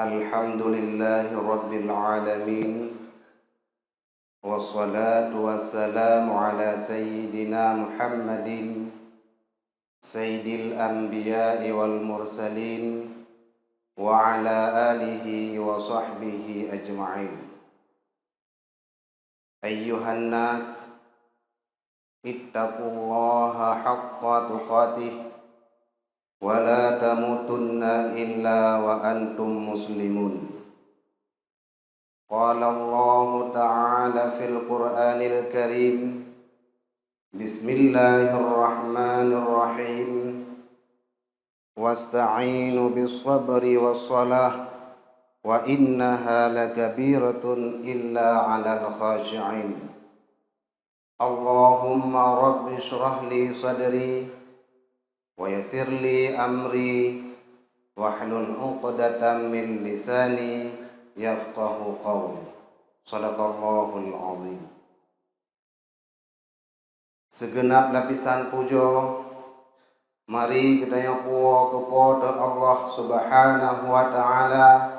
Alhamdulillahi Rabbil Alamin. Wassalatu wassalamu ala Sayyidina Muhammadin Sayyidil Anbiya'i wal Mursalin wa ala alihi wa sahbihi ajma'in. Ayyuhan nas, ittaqullaha haqqa tuqatih wa la tamutunna illa wa antum muslimun. Qala Allah ta'ala fil Qur'anil Karim, Bismillahirrahmanirrahim, wasta'inu bis sabri was salah wa innaha lakabiratun illa 'alal khashi'in. Allahumma rabbi shrah li sadri wa yassir li amri wahlul 'uqdatam min lisani yafqahu qawli. Shadaqallahul azim. Segenap lapisan puja mari kita nyukur kepada Allah Subhanahu wa taala,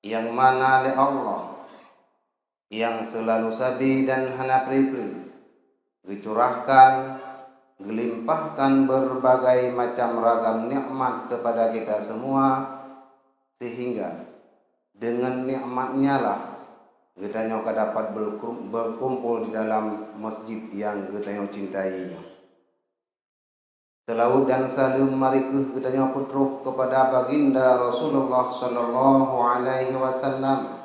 yang mana le Allah yang selalu sabi dan hana pri-pri dicurahkan, gelimpahkan berbagai macam ragam nikmat kepada kita semua, sehingga dengan nikmatnya lah kita dapat berkumpul di dalam masjid yang kita cintai. Selawat dan salam marikuh kita putruh kepada baginda Rasulullah sallallahu alaihi wasallam,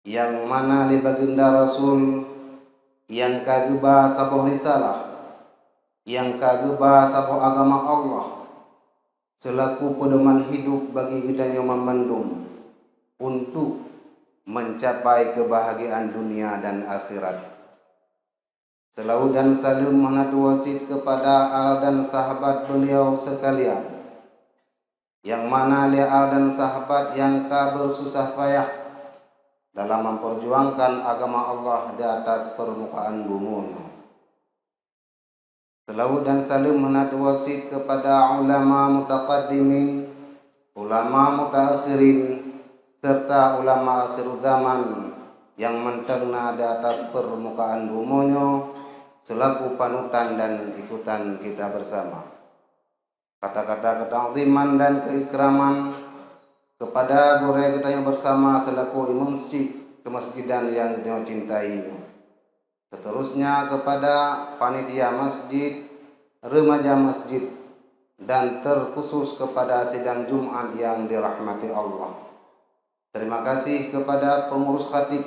yang mana li baginda Rasul yang kageba sabuh risalah, yang kageba sabuh agama Allah, selaku pedoman hidup bagi kita yang memandung untuk mencapai kebahagiaan dunia dan akhirat. Selawat dan salam menatu wasit kepada al dan sahabat beliau sekalian, yang mana li al dan sahabat yang bersusah payah dalam memperjuangkan agama Allah di atas permukaan bumi. Selawat dan salam menatu wasit kepada ulama mutaqaddimin, ulama mutaakhirin, serta ulama akhir zaman yang mentengna di atas permukaan bumi selaku panutan dan ikutan kita bersama. Kata-kata keta'ziman dan keikraman kepada guru kita yang bersama selaku imam masjid kemasjidan yang kita cintai. Seterusnya kepada panitia masjid, remaja masjid, dan terkhusus kepada sidang Jumat yang dirahmati Allah. Terima kasih kepada pengurus khatib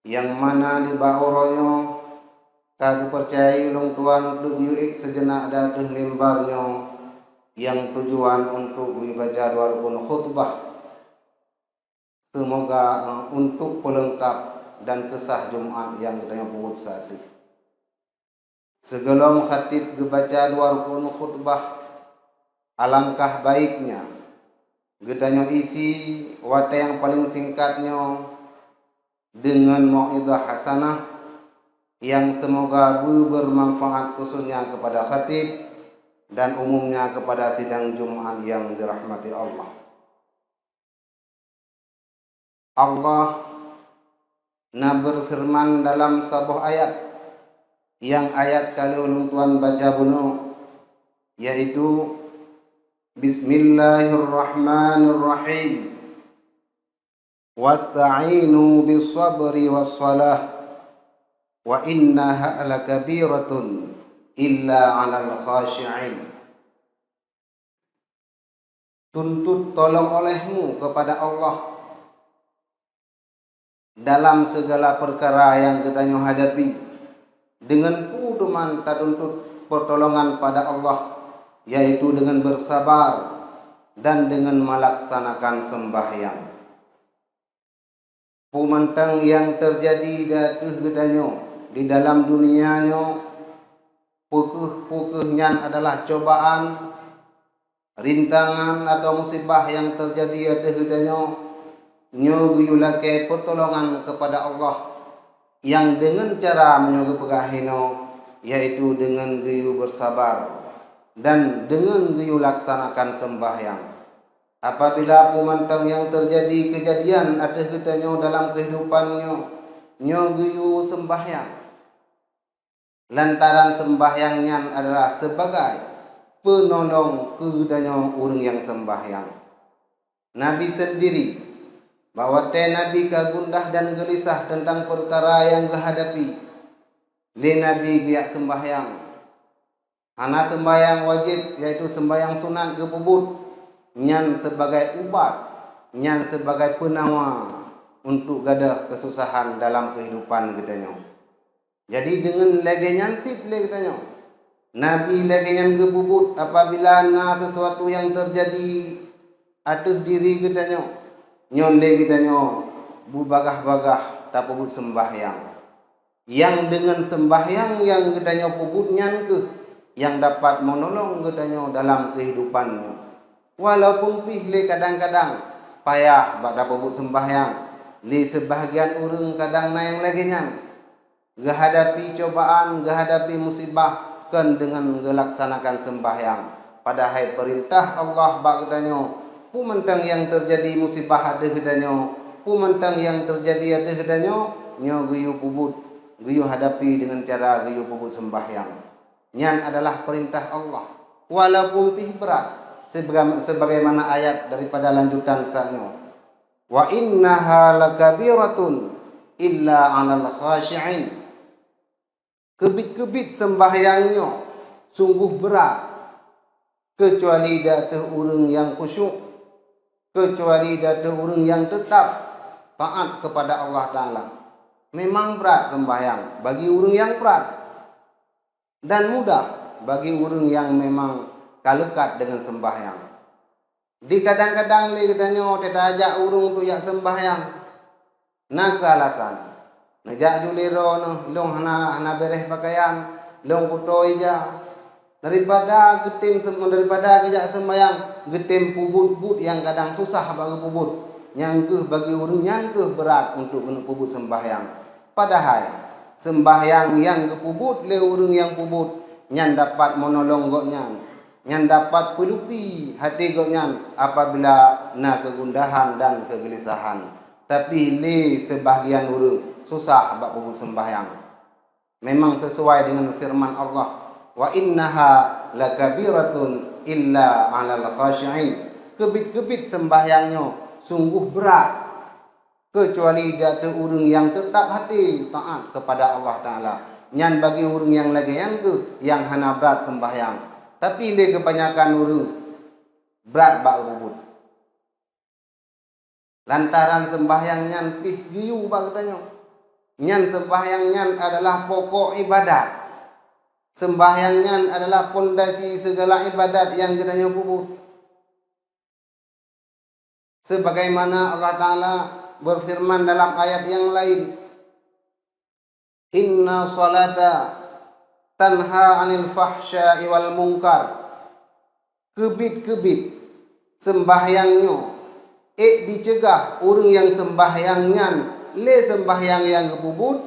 yang mana di bauronyo kagak percaya long tuan untuk biuik sejenak dateh mimbarnya yang tujuan untuk membaca walaupun khutbah. Semoga untuk pelengkap dan kesah Jumat yang kita buat saat itu. Sebelum khatib membaca walaupun khutbah, alangkah baiknya gedanya isi wata yang paling singkatnya dengan mau'idhah hasanah yang semoga bermanfaat khususnya kepada khatib dan umumnya kepada sidang Jumat yang dirahmati Allah. Allah berfirman dalam sebuah ayat, yang ayat kali ulun tuan baca bunuh, yaitu Bismillahirrahmanirrahim, wasta'inu bis sabri was salah wa innaha lakabiratun illa 'alal khashi'in. Tuntut tolong olehmu kepada Allah dalam segala perkara yang kita hadapi, dengan kuduman tuntut pertolongan pada Allah, yaitu dengan bersabar dan dengan melaksanakan sembahyang. Pemantang yang terjadi di dalam dunianya, pukuh-pukuhnya adalah cobaan, rintangan atau musibah yang terjadi nyuguyulake pertolongan kepada Allah, yang dengan cara menyuguh pegahino, yaitu dengan geyu bersabar dan dengan geyu laksanakan sembahyang. Apabila pumantang yang terjadi kejadian ada katanya dalam kehidupannya, nyo guyu sembahyang. Lantaran sembahyangnya adalah sebagai penolong kepadanya orang yang sembahyang. Nabi sendiri bahwa Nabi kagundah dan gelisah tentang perkara yang kehadapi. Le Nabi giyak sembahyang. Hana sembahyang wajib yaitu sembahyang sunat ke pubut. Nyan sebagai ubat, nyan sebagai penawar untuk gadah kesusahan dalam kehidupan katanya. Jadi dengan lagi nyansit le katanya. Nabi lagi nyan gebubut apabila na sesuatu yang terjadi atas diri katanya. Nyon le katanya bubagah-bagah tak pubut sembahyang. Yang dengan sembahyang yang katanya pubut nyan ke yang dapat menolong katanya dalam kehidupannya. Walaupun le kadang-kadang payah bak dapat buat sembahyang, li sebahagian orang kadang na yang lagi nyan gehadapi cobaan, gehadapi musibah kan dengan melaksanakan sembahyang. Padahal perintah Allah bak katanya, pumentang yang terjadi musibah ada katanya, pumentang yang terjadi ada katanya, nyo guyu pubut, guyu hadapi dengan cara guyu pubut sembahyang. Nyan adalah perintah Allah. Walaupun berat, sebagaimana ayat daripada lanjutan sa'nya. Wa innaha lakabiratun illa 'alal khashi'in. Kebit-kebit sembahyangnya sungguh berat kecuali datang orang yang khusyuk, kecuali datang orang yang tetap taat kepada Allah Ta'ala. Memang berat sembahyang bagi orang yang berat dan mudah bagi orang yang memang kalekat dengan sembahyang. Di kadang-kadang le katanya kita ajak urung untuk yak sembahyang. Nak alasan. Najak juliro noh long hana beres pakaian, long kutoi ja. Daripada kejak sembahyang, getem pubut-pubut yang kadang susah bagi pubut. Yang ke bagi urung yang ke berat untuk kena pubut sembahyang. Padahal sembahyang yang ke pubut le urung yang pubut nyan dapat menolong goknya. Yang dapat pelupi hati goknya apabila na kegundahan dan kegelisahan. Tapi le sebahagian orang susah bak pubut sembahyang. Memang sesuai dengan firman Allah, wa innaha lakabiratun illa 'alal khashi'in. Kebit-kebit sembahyangnya sungguh berat kecuali jatuh orang yang tetap hati taat kepada Allah Ta'ala. Nyan bagi orang yang lagi yang hana berat sembahyang. Tapi le kebanyakan orang berat bak pubut. Lantaran sembahyang nyan pih giyu bak katanya. Nyan sembahyang nyan adalah pokok ibadat. Sembahyang nyan adalah pondasi segala ibadat yang katanya pubut. Sebagaimana Allah Ta'ala berfirman dalam ayat yang lain, inna salata tanha 'anil fahsya'i wal munkar. Kebit-kebit sembahyangnya dicegah orang yang sembahyangnya le sembahyang yang kebubut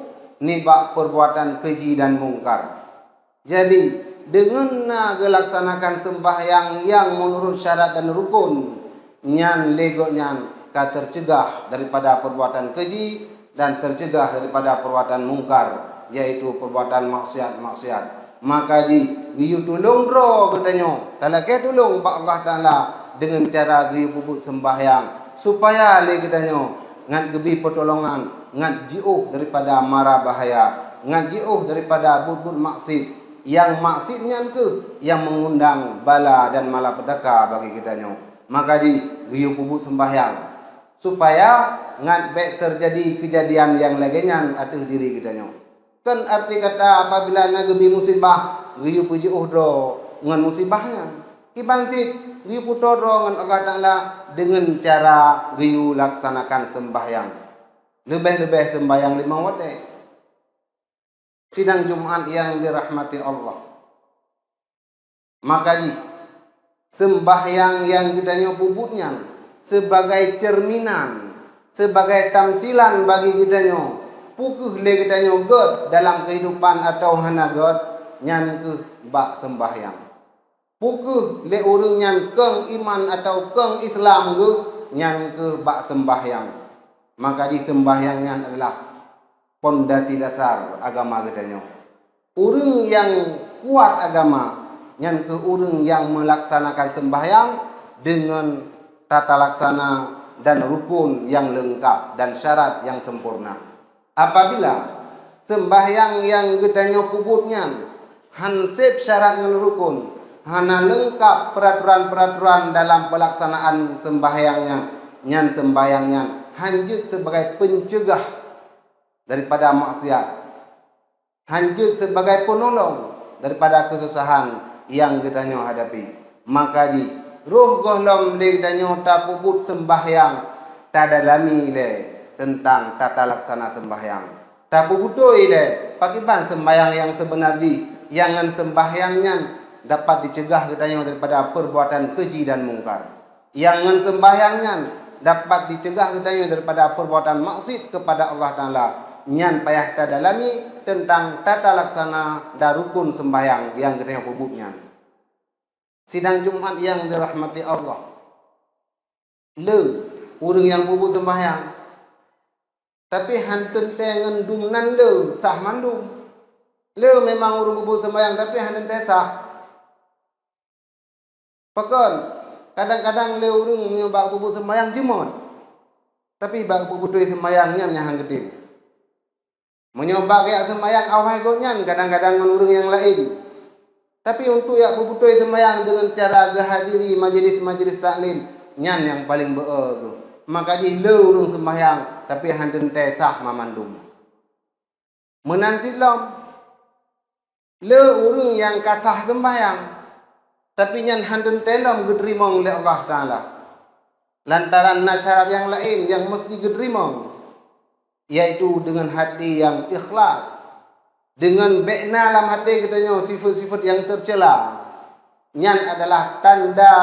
ni bak perbuatan keji dan mungkar. Jadi dengan gelaksanakan sembahyang yang menurut syarat dan rukun, nyan legok nyan ka tercegah daripada perbuatan keji dan tercegah daripada perbuatan mungkar, yaitu perbuatan maksiat-maksiat. Maka giyu tolong dro katanya. Talake tolong pak Allah Taala dengan cara giyu puput sembahyang supaya le katanya ngan gebi pertolongan, ngan jiuh daripada mara bahaya, ngan jiuh daripada bud-bud maksud yang maksudnya ke yang mengundang bala dan malapetaka bagi kitanya. Maka giyu puput sembahyang supaya ngan baik terjadi kejadian yang lainnya atas diri kitanya. Kan arti kata apabila nagebi musibah, giyu puji uhdo ngan musibahnya. Kibangkit giyu putoro ngan Allah Ta'ala dengan cara giyu laksanakan sembahyang. Lebih-lebih sembahyang 5 waktu. Sidang Jumat yang dirahmati Allah. Maka sembahyang yang kitanya puputnya sebagai cerminan, sebagai tamsilan bagi kitanya. Pukuh le kitanya god dalam kehidupan atau hana god nyan ke bak sembahyang. Pukul le urang nyan keng iman atau keng Islam ke nyan ke bak sembahyang. Maka di sembahyang nyan adalah pondasi dasar agama katanya. Urang yang kuat agama nyan ke urang yang melaksanakan sembahyang dengan tata laksana dan rukun yang lengkap dan syarat yang sempurna. Apabila sembahyang yang katanya puputnya hansip syarat dengan rukun, hana lengkap peraturan-peraturan dalam pelaksanaan sembahyangnya, nyan sembahyangnya hanjut sebagai pencegah daripada maksiat, hanjut sebagai penolong daripada kesusahan yang katanya hadapi. Maka ji roh golom le katanya tak puput sembahyang tak dalami le tentang tata laksana sembahyang. Tak puputoi le pakiban sembahyang yang sebenar di yang sembahyangnya dapat dicegah katanya daripada perbuatan keji dan mungkar. Yang sembahyangnya dapat dicegah katanya daripada perbuatan maksiat kepada Allah Taala. Nyan payah tadalami tentang tata laksana dan rukun sembahyang yang katanya puputnya. Sidang Jumat yang dirahmati Allah. Le urang yang puput sembahyang. Tapi hantun tengen dumnan le sah mandum. Le memang urang puput sembahyang tapi hantun te sah. Pakon, kadang-kadang le urang nyoba puput sembahyang jemot. Tapi bak puput sembahyangnya yang gede. Menyoba kayak sembahyang awai gonyan kadang-kadang dengan urang yang lain. Tapi untuk yang puput sembahyang dengan cara gehadiri majlis-majlis taklim, nyan yang paling tu. Maka di le urang sembahyang tapi hantun te sah mamandum. Menansilom le urang yang kasah sembahyang tapi nyan hantun telom gedrimong oleh Allah Ta'ala. Lantaran syarat yang lain yang mesti gedrimong. Yaitu dengan hati yang ikhlas. Dengan bekna dalam hati katanya sifat-sifat yang tercela. Nyan adalah tanda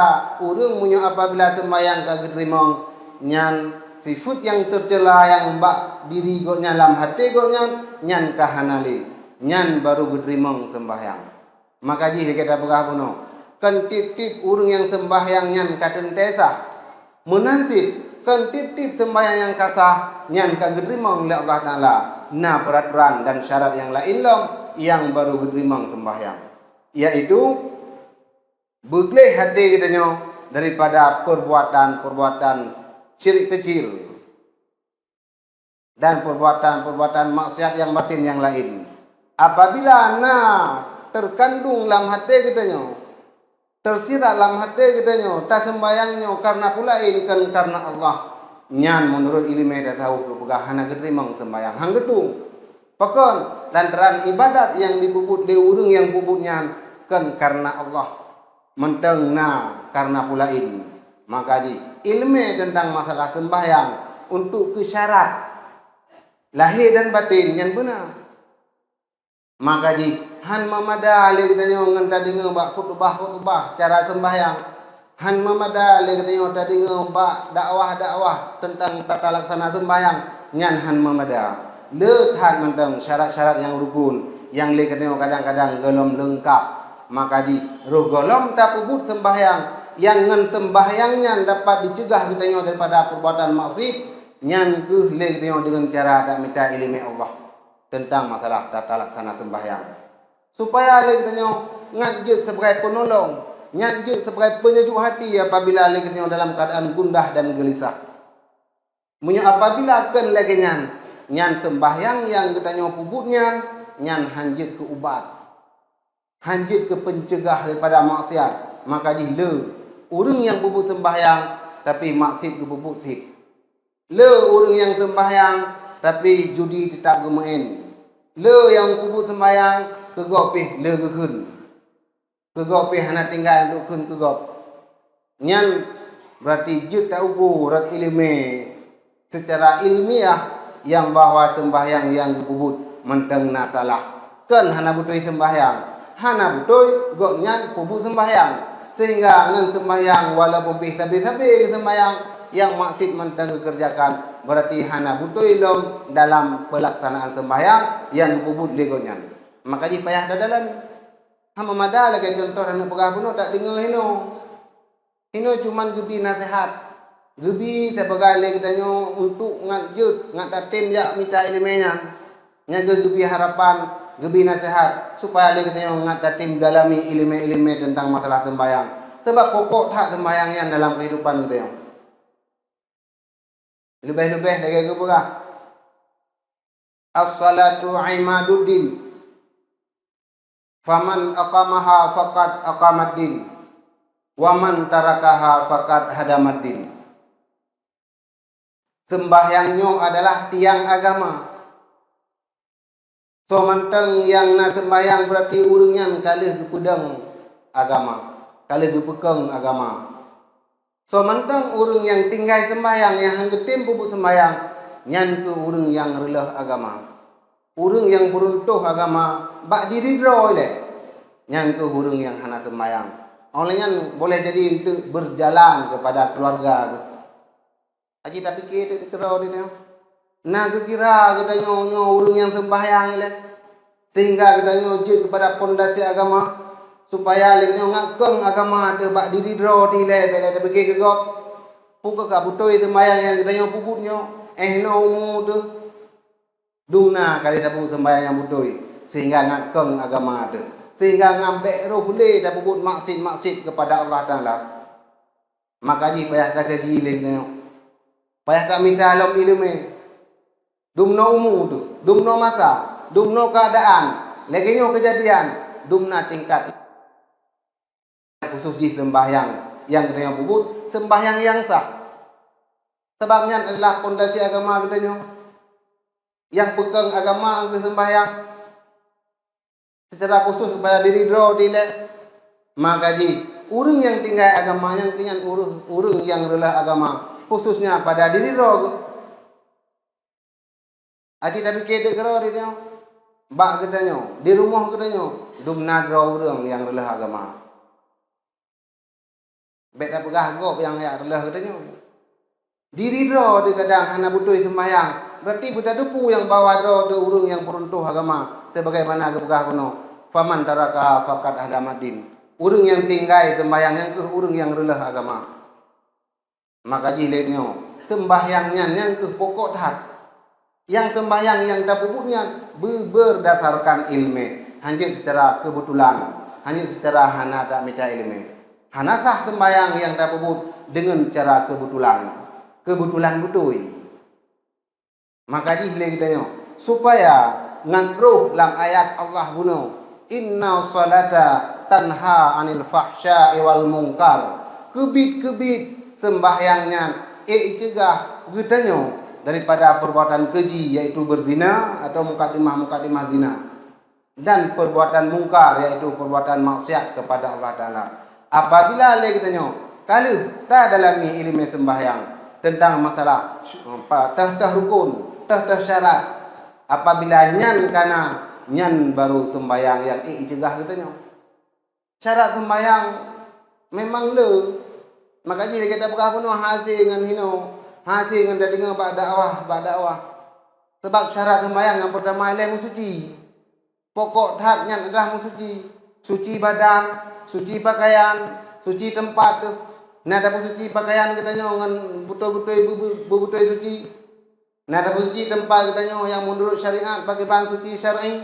urang munyo apabila sembahyang ka gedrimong. Nyan sifat yang tercela yang bak diri goknya dalam hati goknya. Nyan kahanali. Nyan baru gedrimong sembahyang. Maka ji kita buka puno. Kan tip-tip urang yang sembahyang nyan katen tesah. Menansib kan tip-tip sembahyang yang kasah nyan kagedrimong oleh Allah Taala. Nah peraturan dan syarat yang lain long yang baru gedrimong sembahyang. Yaitu begleh hati katanya daripada perbuatan-perbuatan syirik kecil dan perbuatan-perbuatan maksiat yang batin yang lain. Apabila terkandung dalam hati katanya, tersirat dalam hati katanya, tak sembayangnya karena pula ini kan karena Allah. Nyan menurut ilmu dah tahu kepegahan gedrimong sembayang hang getung. Pakon lantaran ibadat yang dipuput di urang yang puputnya kan karena Allah. Menteng karena pula ini. Maka di ilmu tentang masalah sembahyang untuk kesyarat lahir dan batin yang benar. Maka di han mamada le katanya ngan tadi ngembak khutbah cara sembahyang. Han mamada le katanya tadi ngembak dakwah tentang tata laksana sembahyang. Nyan han mamada. Le than mentang syarat-syarat yang rukun yang le katanya kadang-kadang gelom lengkap. Maka di roh golom tak puput sembahyang yang ngan sembahyangnya dapat dicegah katanya daripada perbuatan maksiat. Nyan ke le katanya dengan cara tak minta ilmu Allah tentang masalah tata laksana sembahyang. Supaya le katanya ngadjut sebagai penolong, ngadjut sebagai penyejuk hati apabila le katanya dalam keadaan gundah dan gelisah. Munyo apabila ken le nyan sembahyang yang katanya puputnya nyan hanjut ke ubat. Hanjut ke pencegah daripada maksiat. Maka di le urang yang puput sembahyang tapi maksiat ke puput sik. Le urang yang sembahyang tapi judi tetap gemain. Le yang puput sembahyang kegopih le gekun. Kegopih hana tinggal dukun kegop. Nyan berarti jut tak ukur rat ilmu secara ilmiah yang bahawa sembahyang yang dipuput menteng salah. Kan hana betul sembahyang. Hana betul gok nyan puput sembahyang. Sehingga ngan sembahyang walaupun sabi-sabi sembahyang yang maksud menteng kerjakan berarti hana betul ilom dalam pelaksanaan sembahyang yang dipuput legonyan. Maka di payah dalam Hama mada lagi contoh anak pegah puno tak dengar hino. Hino cuman gebi nasihat. Gebi saya pegang lagi katanya untuk ngat jut, ngat tatim jak minta ilmunya. Nya gebi harapan, gebi nasihat supaya lagi katanya ngat tatim dalami ilmu tentang masalah sembahyang. Sebab pokok hak sembahyang yang dalam kehidupan katanya. Lebih-lebih dari ke pegah. As-salatu imaduddin. Faman aqamaha faqad aqamaddin. Wa man tarakaha faqad hadamaddin. Sembahyangnya adalah tiang agama. So manteng yang nak sembahyang berarti urungan kalih ke pedang agama, kalih ke pekeng agama. So manteng urung yang tinggal sembahyang yang hanggetim pupuk sembahyang, nyan ke urung yang relah agama. Urung yang beruntuh agama, bak diri draw le. Nyan ke urung yang hana sembahyang. Olehnya boleh jadi untuk berjalan kepada keluarga ke. Aji tak fikir tu dikira ni. Nah kira katanya urung yang sembahyang le. Sehingga katanya uji kepada pondasi agama supaya leknya ngakeng agama tu bak diri draw di le bela tak fikir ke gop. Puka ka butoi sembahyang yang katanya puputnya no umu tu. Dungna kali tak puput sembahyang yang butoi sehingga ngakeng agama tu. Sehingga ngambek roh boleh tak puput maksud kepada Allah Taala. Maka ji payah tak kaji leknya. Payah tak minta alam ilmu. Dumno umu tu, dumno masa, dumno keadaan, legenyo kejadian, dumna tingkat khusus di sembahyang yang dengan bubut, sembahyang yang sah. Sebabnya adalah pondasi agama katanya. Yang pegang agama ke sembahyang secara khusus kepada diri draw dile. Maka ji, urung yang tinggal agama yang kenyan urung yang relah agama. Khususnya pada diri roh. Aji tapi kede kero dia. Bak katanya, di rumah katanya, dumna draw urang yang relah agama. Bet dah pegah gop yang relah katanya. Diri draw di kadang hana butoi sembahyang. Berarti buta depu yang bawa draw de urang yang peruntuh agama sebagaimana pegah kuno. Faman taraka faqad hadamaddin. Urang yang tinggal sembahyang yang ke urang yang relah agama. Maka jilidnya sembahyangnya yang ke pokok hat. Yang sembahyang yang dah pupuknya berdasarkan ilmu, hanya secara kebetulan, hanya secara hana tak minta ilmu. Hana sah sembahyang yang dah pupuk dengan cara kebetulan betul. Maka jilid kita supaya ngantruh dalam ayat Allah bunuh. Inna salata tanha anil fahsya'i wal munkar. Kebit sembahyangnya cegah getanya daripada perbuatan keji yaitu berzina atau mukadimah zina dan perbuatan mungkar yaitu perbuatan maksiat kepada Allah Taala. Apabila le getanya kalau tak dalami ilmu sembahyang tentang masalah tah rukun, tah syarat, apabila nyan kana nyan baru sembahyang yang cegah getanya. Syarat sembahyang memang le. Maka jadi kita buka pun hasil dengan hino, hasil dengan dah dengar bak dakwah. Sebab syarat sembahyang yang pertama ialah suci. Pokok hadnya adalah suci. Suci badan, suci pakaian, suci tempat tu. Nah dapat suci pakaian katanya dengan betul-betul suci. Nah dapat suci tempat katanya yang menurut syariat bagi bahan suci syar'i.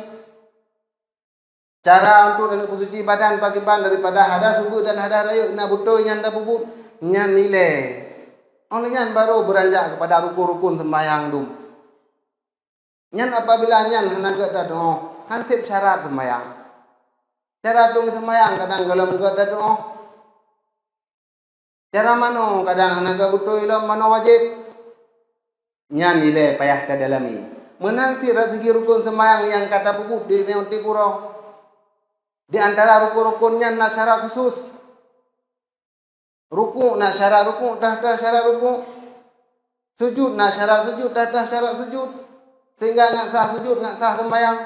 Cara untuk dan suci badan bagi bahan daripada hadas subuh dan hadas raya nak betul yang dah bubut. Nyan nilai. Olehnya baru beranjak kepada rukun-rukun sembahyang dum. Nyan apabila nyan hendak doa, hansip syarat sembahyang. Cara dong sembahyang kadang kalau enggak ada doa. Cara mano kadang hendak betul ilam mano wajib. Nyan nilai payah ka dalami. Menansi rezeki rukun sembahyang yang kata bubut di Tipuro. Di antara rukun-rukunnya nak syarat khusus. Ruku' nak syarat ruku', dah syarat ruku'. Sujud nak syarat sujud, dah syarat sujud. Sehingga nak sah sujud, nak sah sembahyang.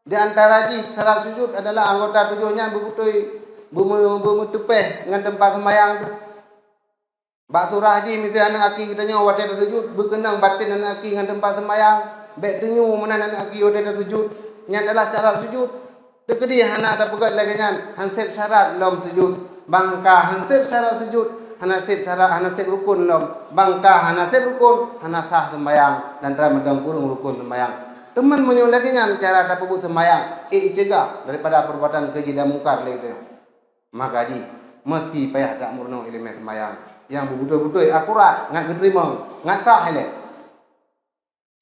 Di antara syarat sujud adalah anggota tujuhnya bermutepeh dengan tempat sembahyang tu. Bak surah misalnya anak aki kita nyawa wadah sujud, berkenang batin anak aki dengan tempat sembahyang. Baik tenyu mana anak aki wadah sujud. Ini adalah syarat sujud. Tekedi hana ada pegat lagi nyan, hansip syarat lom sujud, bangka hansip syarat sujud, hanasip syarat hanasip rukun lom, bangka hanasip rukun, hanasah sembayang dan ramadhan kurung rukun sembayang. Teman menyuruh lagi nyan cara tak pebut sembayang, cegah daripada perbuatan keji dan mungkar lagi tu. Maka di mesti payah tak murno ilmu sembayang yang betul-betul akurat, ngat diterima, ngat sah hele.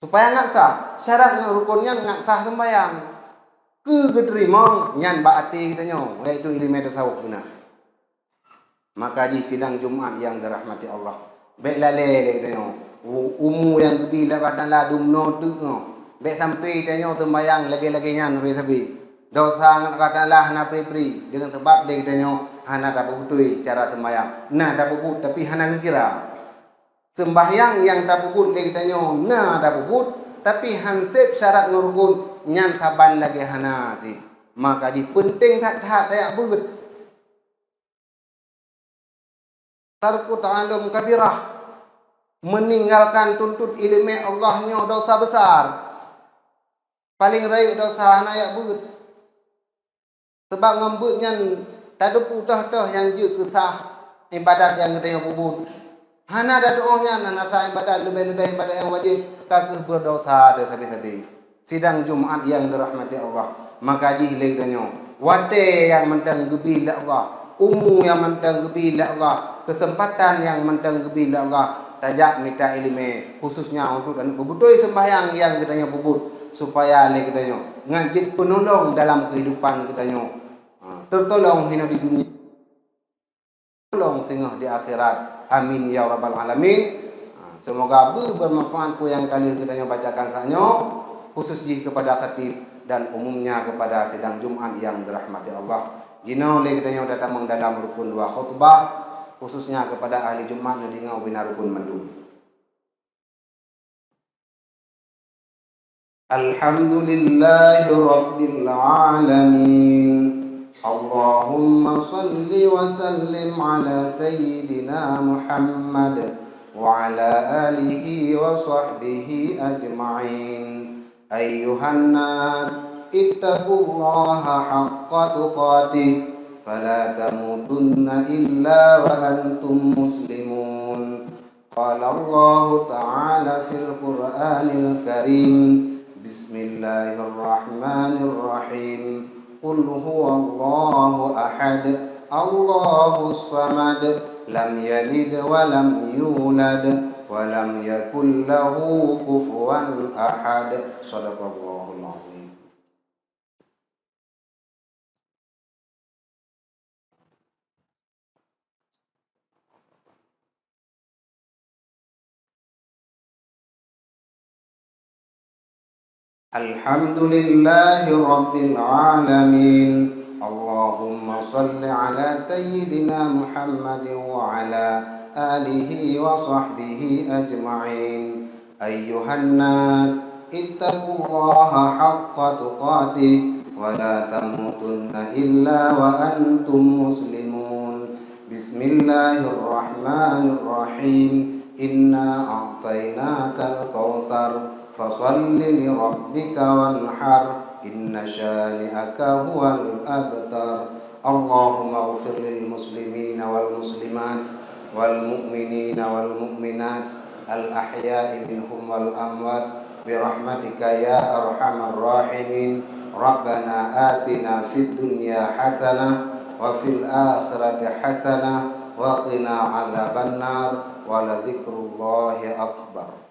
Supaya ngat sah, syarat dengan rukunnya ngat sah sembayang. Keterima nyan baati kita nyo, iaitu ilmu tasawuf guna. Maka di sidang Jumaat yang dirahmati Allah, baik lalai kita nyo, umur yang lebih daripada ladum no tu no, baik sampai kita nyo sembayang lagi-lagi nyan sabi-sabi. Dosa ngat kata lah hana pri-pri dengan sebab dia kita nyo hana tak betul cara sembayang. Nah tak betul tapi hana kira. Sembahyang yang tak betul dia kita nyo nah tak betul tapi hansip syarat ngurukun nyan taban lagi hana si. Maka di penting tak tayak beut. Tarku ta'allum kabirah, meninggalkan tuntut ilmu Allah nyo dosa besar. Paling raik dosa hana yak beut. Sebab ngambut nyan tak ada putah-tah yang je kesah ibadat yang kita yang bubut. Hana ada doanya hana sah ibadat lebih-lebih ibadat yang wajib kakeh berdosa ada sabi-sabi. Sidang Jumaat yang dirahmati Allah, maka jih leganya wate yang mentang gebila Allah, umur yang mentang gebila Allah, kesempatan yang mentang gebila Allah, tajak minta ilmu khususnya untuk dan betul sembahyang yang kita yang bubut supaya le kita nyo ngajib penolong dalam kehidupan kita nyo, tertolong hina di dunia, tolong singgah di akhirat. Amin ya rabbal alamin. Semoga bermanfaat ku yang kali kita nyo bacakan sanyo, khusus kepada khatib dan umumnya kepada sidang Jumaat yang dirahmati Allah. Gino le kita nyo datang dalam rukun 2 khutbah, khususnya kepada ahli Jumaat yang dingau bina rukun mandum. Alhamdulillahi rabbil alamin. Allahumma salli wa sallim ala sayyidina Muhammad wa ala alihi wa sahbihi ajma'in. Ayyuhan nas ittaqullaha haqqa tuqatih fala tamutunna illa wa antum muslimun. Qala Allah ta'ala fil Qur'anil Karim, Bismillahirrahmanirrahim. Qul huwallahu ahad, Allahus samad, lam yalid wa lam yulad wa lam yakul lahu kufuwan ahad. Shadaqallahul azim. Alhamdulillahi rabbil alamin. Allahumma salli ala sayyidina Muhammad wa ala alihi wa sahbihi ajma'in. Ayyuhan nas ittaqullaha haqqa tuqatih wa la tamutunna illa wa antum muslimun. Bismillahirrahmanirrahim. Inna a'tainakal kautsar fasalli li rabbika wanhar, inna syani'aka huwal abtar. Allahumma ighfir lil muslimina wal muslimat wal mu'minina wal mu'minat al ahya'i minhum wal amwat bi rahmatika ya arhamar rahimin. Rabbana atina fid dunya hasanah wa fil akhirati hasanah wa qina adzabannar wa la dzikrullahi akbar.